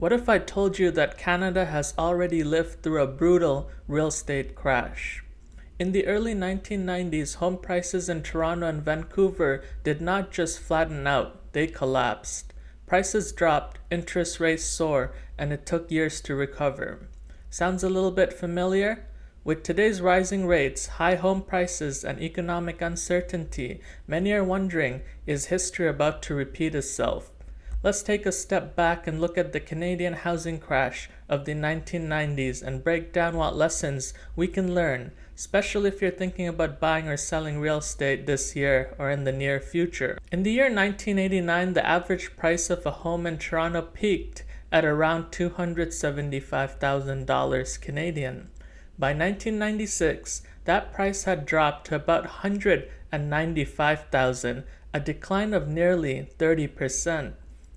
What if I told you that Canada has already lived through a brutal real estate crash? In the early 1990s, home prices in Toronto and Vancouver did not just flatten out, they collapsed. Prices dropped, interest rates soared, and it took years to recover. Sounds a little bit familiar? With today's rising rates, high home prices, and economic uncertainty, many are wondering, is history about to repeat itself? Let's take a step back and look at the Canadian housing crash of the 1990s and break down what lessons we can learn, especially if you're thinking about buying or selling real estate this year or in the near future. In the year 1989, the average price of a home in Toronto peaked at around $275,000 Canadian. By 1996, that price had dropped to about $195,000, a decline of nearly 30%.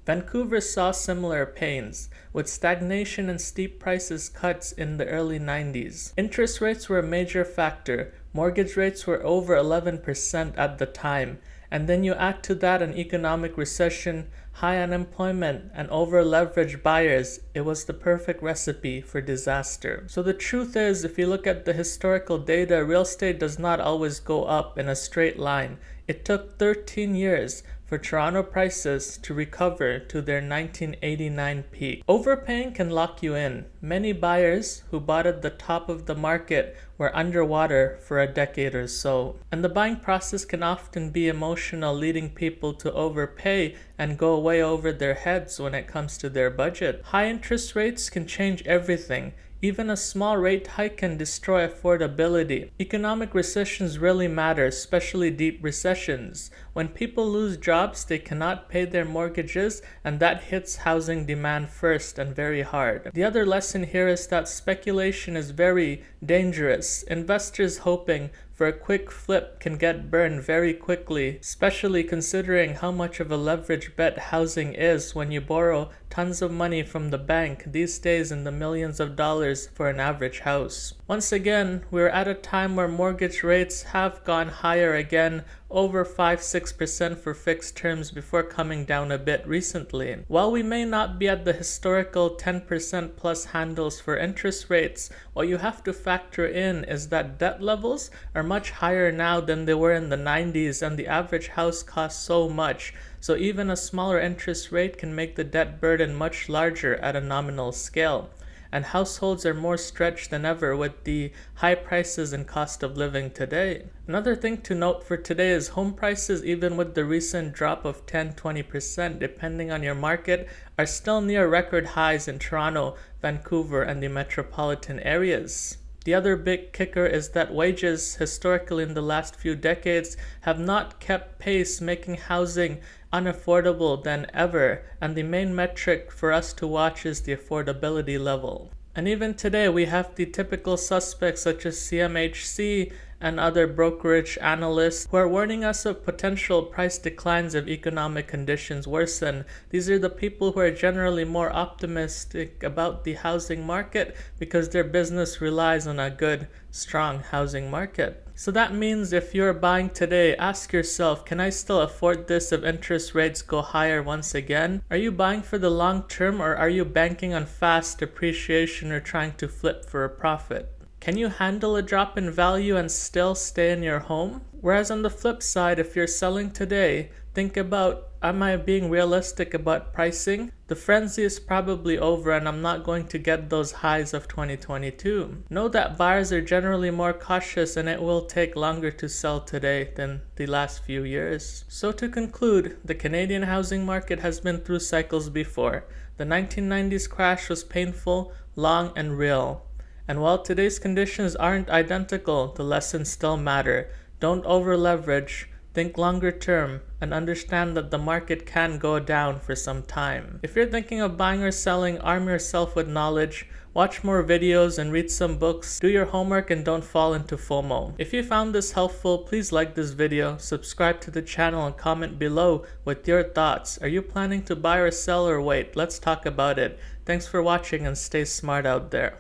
Vancouver saw similar pains, with stagnation and steep prices cuts in the early 90s. Interest rates were a major factor. Mortgage rates were over 11% at the time. And then you add to that an economic recession, high unemployment, and over-leveraged buyers. It was the perfect recipe for disaster. So the truth is, if you look at the historical data, real estate does not always go up in a straight line. It took 13 years for Toronto prices to recover to their 1989 peak. Overpaying can lock you in. Many buyers who bought at the top of the market were underwater for a decade or so. And the buying process can often be emotional, leading people to overpay and go way over their heads when it comes to their budget. High interest rates can change everything. Even a small rate hike can destroy affordability. Economic recessions really matter, especially deep recessions. When people lose jobs, they cannot pay their mortgages, and that hits housing demand first and very hard. The other lesson here is that speculation is very dangerous. Investors hoping for a quick flip can get burned very quickly, especially considering how much of a leverage bet housing is when you borrow tons of money from the bank, these days in the millions of dollars for an average house. Once again, we're at a time where mortgage rates have gone higher again, over 5-6% for fixed terms before coming down a bit recently. While we may not be at the historical 10% plus handles for interest rates, what you have to factor in is that debt levels are much higher now than they were in the 90s, and the average house costs so much. So even a smaller interest rate can make the debt burden much larger at a nominal scale. And households are more stretched than ever with the high prices and cost of living today. Another thing to note for today is home prices, even with the recent drop of 10-20% depending on your market, are still near record highs in Toronto, Vancouver, and the metropolitan areas. The other big kicker is that wages, historically in the last few decades, have not kept pace, making housing unaffordable than ever, and the main metric for us to watch is the affordability level. And even today, we have the typical suspects such as CMHC and other brokerage analysts who are warning us of potential price declines if economic conditions worsen. These are the people who are generally more optimistic about the housing market because their business relies on a good, strong housing market. So that means if you're buying today, ask yourself, can I still afford this if interest rates go higher once again? Are you buying for the long term, or are you banking on fast appreciation or trying to flip for a profit? Can you handle a drop in value and still stay in your home? Whereas on the flip side, if you're selling today, think about, am I being realistic about pricing? The frenzy is probably over and I'm not going to get those highs of 2022. Know that buyers are generally more cautious and it will take longer to sell today than the last few years. So to conclude, the Canadian housing market has been through cycles before. The 1990s crash was painful, long, and real. And while today's conditions aren't identical, the lessons still matter. Don't over-leverage, think longer term, and understand that the market can go down for some time. If you're thinking of buying or selling, arm yourself with knowledge, watch more videos and read some books, do your homework, and don't fall into FOMO. If you found this helpful, please like this video, subscribe to the channel, and comment below with your thoughts. Are you planning to buy or sell or wait? Let's talk about it. Thanks for watching and stay smart out there.